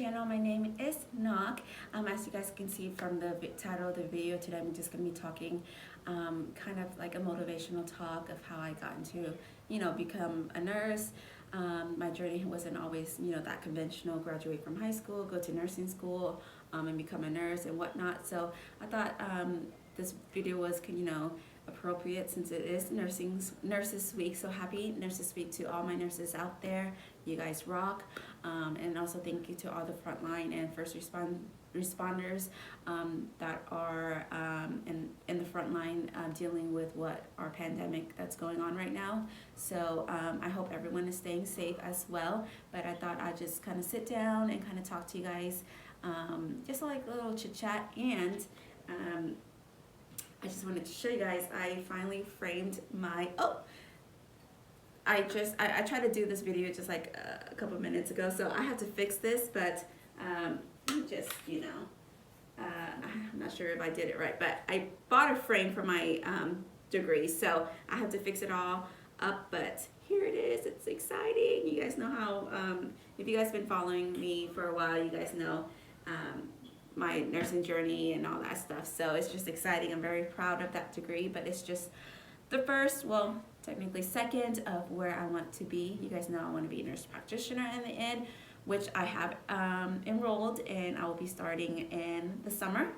channel. My name is Ngoc. As you guys can see from the title of the video today, I'm just going to be talking kind of like a motivational talk of how I got into, become a nurse. My journey wasn't always, that conventional, graduate from high school, go to nursing school, and become a nurse and whatnot. So I thought this video was, appropriate since it is Nurses Week. So happy Nurses Week to all my nurses out there. You guys rock. And also thank you to all the frontline and first responders that are in the front line dealing with what our pandemic that's going on right now. So I hope everyone is staying safe as well. But I thought I'd just kind of sit down and kind of talk to you guys, just like a little chit chat. And I just wanted to show you guys, I finally framed my, I tried to do this video just like a couple minutes ago, so I have to fix this, but I'm not sure if I did it right, but I bought a frame for my degree, so I have to fix it all up, but here it is. It's exciting. You guys know how, if you guys been following me for a while, you guys know my nursing journey and all that stuff, so it's just exciting. I'm very proud of that degree, but it's just the first, well, technically second of where I want to be. You guys know I want to be a nurse practitioner in the end, which I have enrolled, and I will be starting in the summer,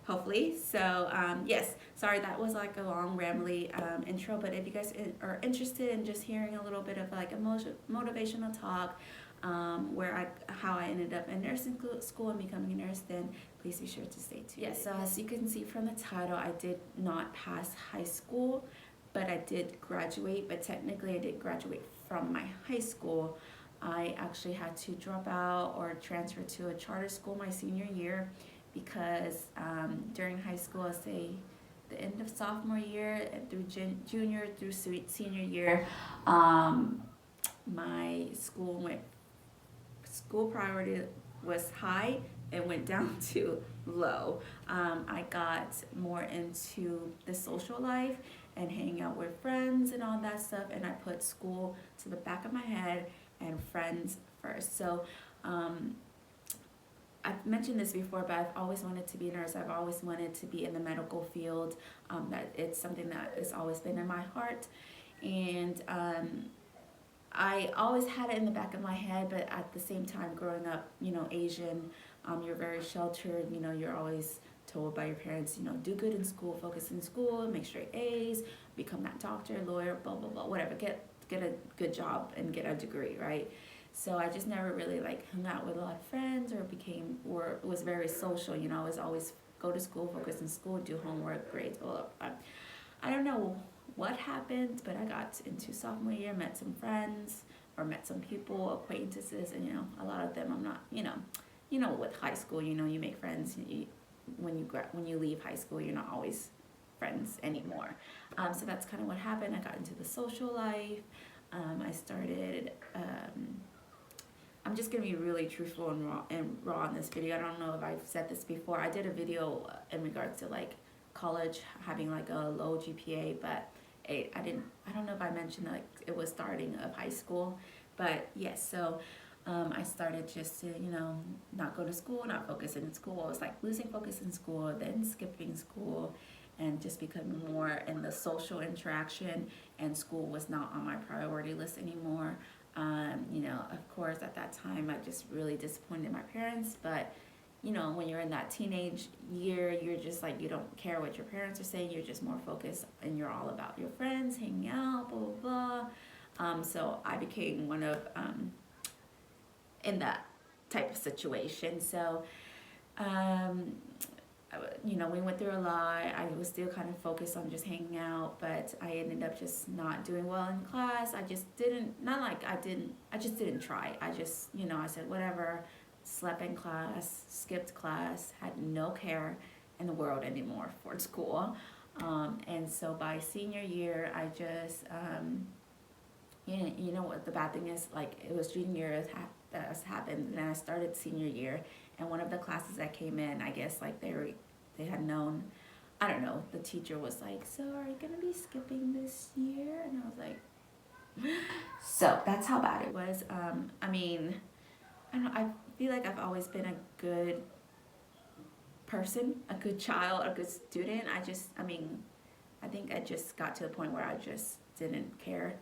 hopefully. So yes, sorry that was like a long rambly intro, but if you guys are interested in just hearing a little bit of like a motivational talk, how I ended up in nursing school and becoming a nurse, then please be sure to stay tuned. Yes, so as you can see from the title, I did not pass high school, but I did graduate. But technically I did graduate from my high school. I actually had to drop out or transfer to a charter school my senior year because during high school, I'll say the end of sophomore year through junior through senior year, my school priority was high and went down to low. I got more into the social life and hanging out with friends and all that stuff, and I put school to the back of my head and friends first. So I've mentioned this before, but I've always wanted to be a nurse. I've always wanted to be in the medical field. That it's something that has always been in my heart, and I always had it in the back of my head. But at the same time, growing up, Asian, you're very sheltered. You're always told by your parents, do good in school, focus in school, make straight A's, become that doctor, lawyer, blah blah blah, whatever. Get a good job and get a degree, right? So I just never really like hung out with a lot of friends or was very social. I was always go to school, focus in school, do homework, grades, blah blah blah. I don't know what happened, but I got into sophomore year, met some friends or met some people, acquaintances, and a lot of them I'm not, with high school, you make friends. When you leave high school, you're not always friends anymore. So that's kind of what happened. I got into the social life. I started. I'm just gonna be really truthful and raw in this video. I don't know if I've said this before. I did a video in regards to like college having like a low GPA, but I don't know if I mentioned like it was starting of high school, but yes. So I started just to not go to school, not focus in school. I was like losing focus in school, then skipping school, and just becoming more in the social interaction, and school was not on my priority list anymore. Of course at that time I just really disappointed my parents, but when you're in that teenage year, you're just like, you don't care what your parents are saying, you're just more focused and you're all about your friends, hanging out, blah blah blah. So I became one of in that type of situation. So we went through a lot. I was still kind of focused on just hanging out, but I ended up just not doing well in class. I just didn't try. I just, I said whatever, slept in class, skipped class, had no care in the world anymore for school. And so by senior year, I just, what the bad thing is, like it was junior year that has happened, and then I started senior year, and one of the classes that came in, I guess like they had known, I don't know, the teacher was like, so are you gonna be skipping this year? And I was like, so that's how bad it was. I mean, I don't know, feel like I've always been a good person, a good child, a good student. I think I just got to a point where I just didn't care.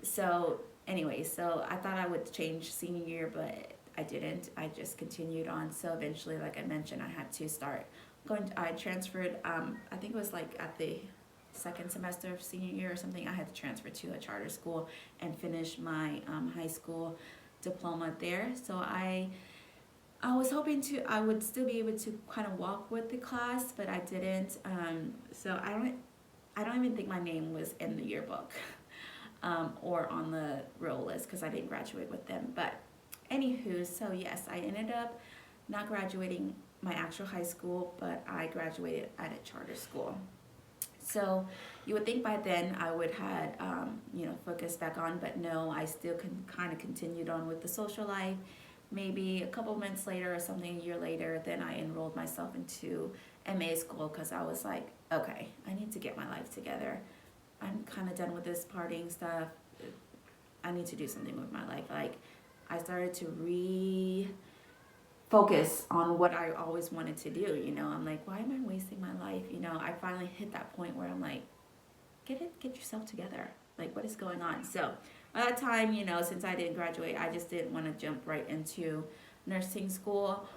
So anyway, so I thought I would change senior year, but I didn't. I just continued on. So eventually, like I mentioned, I had to start going. I transferred. I think it was like at the second semester of senior year or something. I had to transfer to a charter school and finish my high school diploma there. So I was hoping I would still be able to kind of walk with the class, but I didn't. So I don't even think my name was in the yearbook or on the roll list because I didn't graduate with them. But anywho, so yes, I ended up not graduating my actual high school, but I graduated at a charter school. So you would think by then I would had focused back on, but no, I still kind of continued on with the social life. Maybe a couple months later or something, a year later, then I enrolled myself into MA school because I was like, okay, I need to get my life together. I'm kind of done with this partying stuff. I need to do something with my life. Like, I started to refocus on what I always wanted to do. I'm like, why am I wasting my life? I finally hit that point where I'm like, get yourself together. Like, what is going on? So by that time, since I didn't graduate, I just didn't want to jump right into nursing school.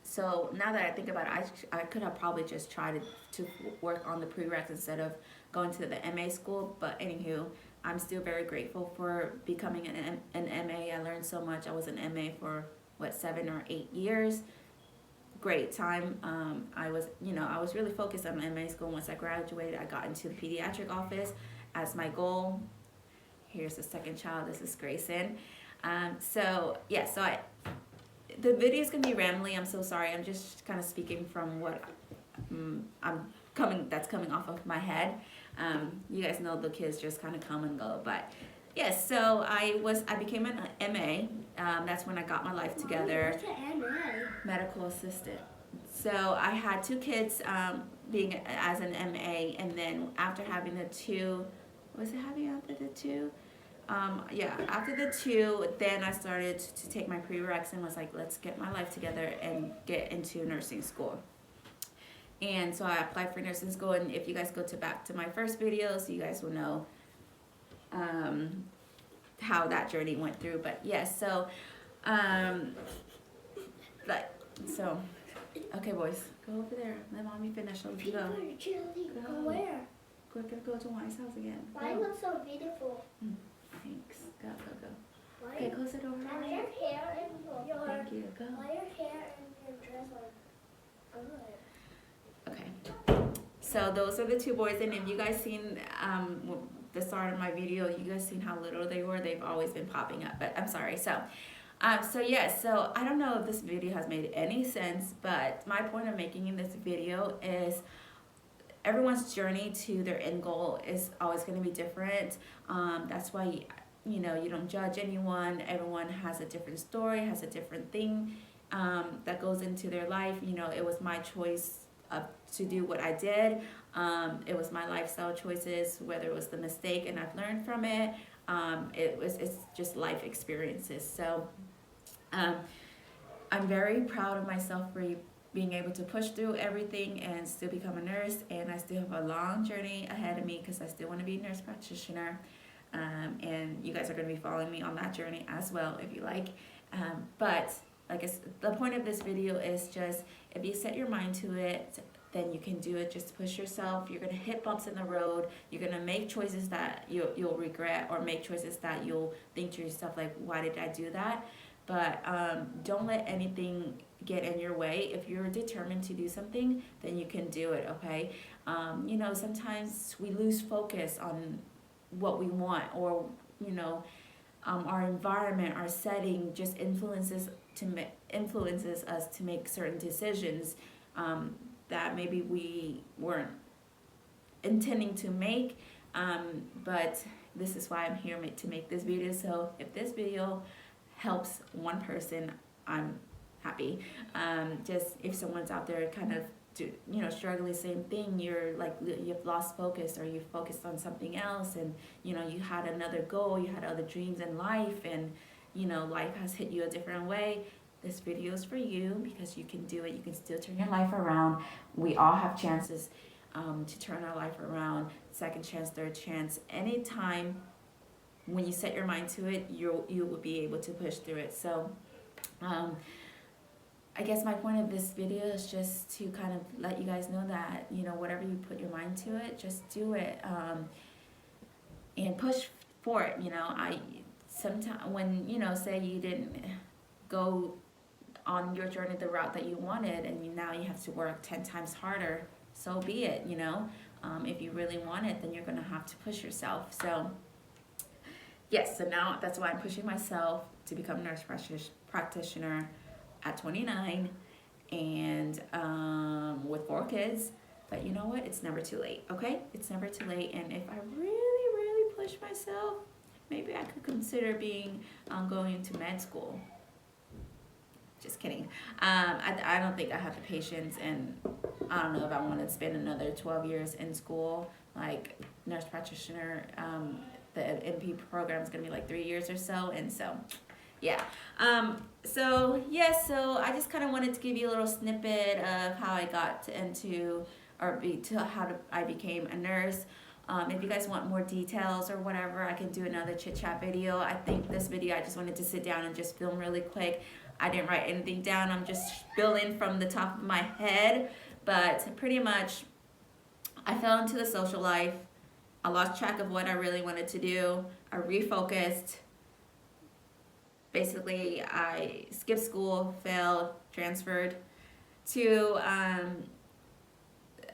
So now that I think about it, I could have probably just tried to work on the prereqs instead of going to the MA school. But anywho, I'm still very grateful for becoming an MA. I learned so much. I was an MA for 7 or 8 years. Great time. I was really focused on MA school. Once I graduated, I got into the pediatric office as my goal. Here's the second child. This is Grayson. The video is gonna be rambly. I'm so sorry. I'm just kind of speaking from what that's coming off of my head. You guys know the kids just kind of come and go, but yes. So I became an MA. That's when I got my life together. What's an MA? Medical assistant. So I had 2 kids being as an MA, and then after having the 2, after the 2? After the 2, then I started to take my prereqs and was like, let's get my life together and get into nursing school. And so I applied for nursing school, and if you guys go back to my first videos, you guys will know how that journey went through. But yes, okay, boys, go over there. Let mommy finish. Let you go. Go where? We're gonna go to Wise house again. Why looks so beautiful? Thanks. Go. Why? Okay, close the door. Why your hair and your Thank you. Go. Why your hair and your dress are good? Okay. So those are the 2 boys, and if you guys seen the start of my video, you guys seen how little they were. They've always been popping up, but I'm sorry. So I don't know if this video has made any sense, but my point of making in this video is everyone's journey to their end goal is always going to be different. That's why you don't judge anyone. Everyone has a different story, has a different thing that goes into their life. It was my choice to do what I did. It was my lifestyle choices, whether it was the mistake and I've learned from it. It's just life experiences. So I'm very proud of myself for being able to push through everything and still become a nurse. And I still have a long journey ahead of me because I still want to be a nurse practitioner. And you guys are going to be following me on that journey as well if you like. But like the point of this video is just, if you set your mind to it, then you can do it. Just push yourself. You're going to hit bumps in the road. You're going to make choices that you'll regret, or make choices that you'll think to yourself like, why did I do that? But don't let anything get in your way. If you're determined to do something, then you can do it, okay? Sometimes we lose focus on what we want, or our environment, our setting just influences us to make certain decisions that maybe we weren't intending to make. But this is why I'm here to make this video. So if this video helps one person, I'm happy. Just if someone's out there kind of struggling, same thing, you've lost focus, or you focused on something else, and you had another goal, you had other dreams in life, and life has hit you a different way, this video is for you, because you can do it. You can still turn your life around. We all have chances to turn our life around. Second chance, third chance. Anytime when you set your mind to it, you will be able to push through it. So I guess my point of this video is just to kind of let you guys know that, whatever you put your mind to it, just do it, and push for it. I sometimes when, say you didn't go on your journey the route that you wanted, and now you have to work 10 times harder, so be it. If you really want it, then you're going to have to push yourself. So yes, so now that's why I'm pushing myself to become a nurse practitioner at 29, and with 4 kids. But you know what? It's never too late, okay? It's never too late. And if I really, really push myself, maybe I could consider going into med school. Just kidding. I don't think I have the patience, and I don't know if I want to spend another 12 years in school, like nurse practitioner. The NP program is going to be like 3 years or so, and so yeah. So I just kind of wanted to give you a little snippet of how I got how I became a nurse. If you guys want more details or whatever, I can do another chit chat video. I think this video, I just wanted to sit down and just film really quick. I didn't write anything down. I'm just spilling from the top of my head. But pretty much, I fell into the social life. I lost track of what I really wanted to do. I refocused. Basically, I skipped school, failed, transferred to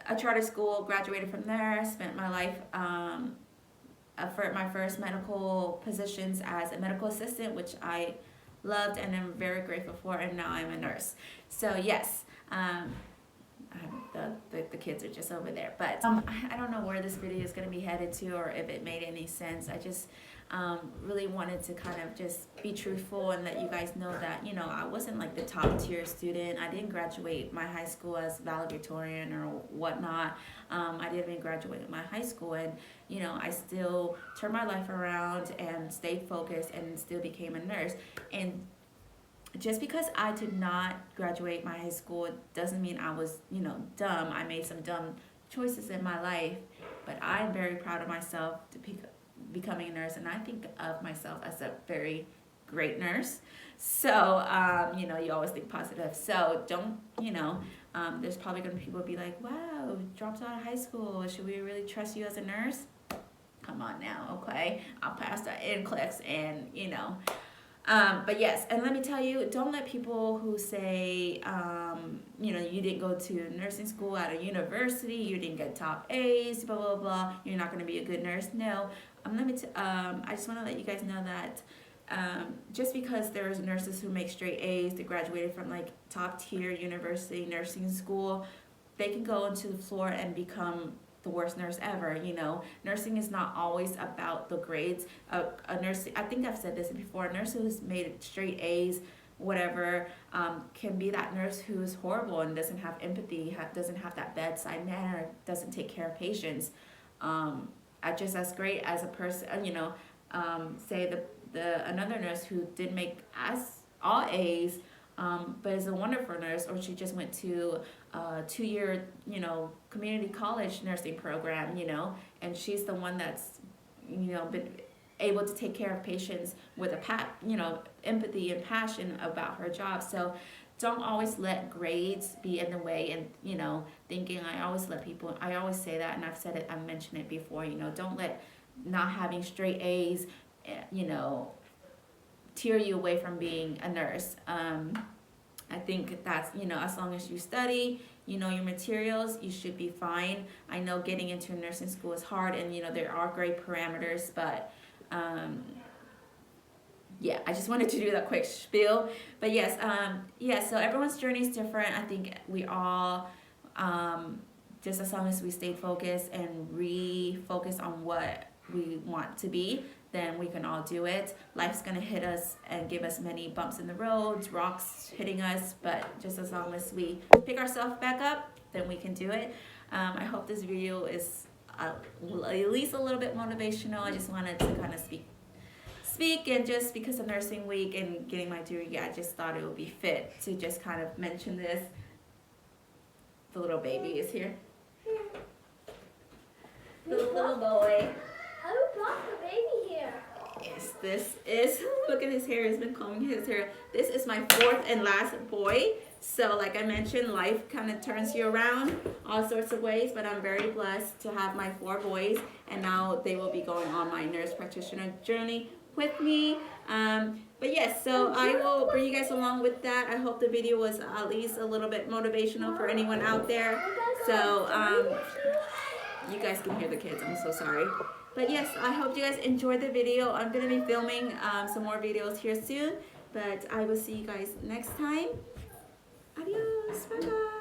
a charter school, graduated from there, spent my life for my first medical positions as a medical assistant, which I loved and am very grateful for, and now I'm a nurse. So yes, the kids are just over there, but I don't know where this video is going to be headed to, or if it made any sense. I just really wanted to kind of just be truthful and let you guys know that, I wasn't like the top tier student. I didn't graduate my high school as valedictorian or whatnot. I didn't even graduate my high school, and I still turned my life around and stayed focused and still became a nurse. And just because I did not graduate my high school doesn't mean I was, dumb. I made some dumb choices in my life, but I'm very proud of myself to becoming a nurse, and I think of myself as a very great nurse. So, you always think positive. So don't, there's probably going to be people be like, wow, dropped out of high school. Should we really trust you as a nurse? Come on now, okay? I'll pass that NCLEX, and, but yes, and let me tell you, don't let people who say, you didn't go to nursing school at a university, you didn't get top A's, blah, blah, blah, you're not going to be a good nurse. No, I just want to let you guys know that just because there's nurses who make straight A's, they graduated from like top tier university nursing school, they can go into the floor and become the worst nurse ever. Nursing is not always about the grades. A nurse, I think I've said this before, a nurse who's made straight A's, whatever, can be that nurse who's horrible and doesn't have empathy, doesn't have that bedside manner, doesn't take care of patients. Just as great as a person, say another nurse who didn't make all A's, but is a wonderful nurse, or she just went to a 2-year, community college nursing program, and she's the one that's, been able to take care of patients with empathy and passion about her job. So don't always let grades be in the way, and, thinking, I always say that, and I've mentioned it before, don't let not having straight A's, tear you away from being a nurse. I think that's, as long as you study, your materials, you should be fine. I know getting into nursing school is hard, and, there are great parameters, but, yeah, I just wanted to do that quick spiel. But yes, so everyone's journey is different. I think we all, just as long as we stay focused and refocus on what we want to be, then we can all do it. Life's gonna hit us and give us many bumps in the roads, rocks hitting us, but just as long as we pick ourselves back up, then we can do it. I hope this video is at least a little bit motivational. I just wanted to kind of speak, and just because of nursing week and getting my degree, I just thought it would be fit to just kind of mention this. The little baby is here. The little boy. Who brought the baby here? Yes, this is, look at his hair, he's been combing his hair. This is my fourth and last boy. So like I mentioned, life kind of turns you around all sorts of ways, but I'm very blessed to have my 4 boys, and now they will be going on my nurse practitioner journey with me. But yes, so I will bring you guys along with that. I hope the video was at least a little bit motivational for anyone out there. So you guys can hear the kids, I'm so sorry. But yes, I hope you guys enjoyed the video. I'm going to be filming some more videos here soon, but I will see you guys next time. Adios, bye bye.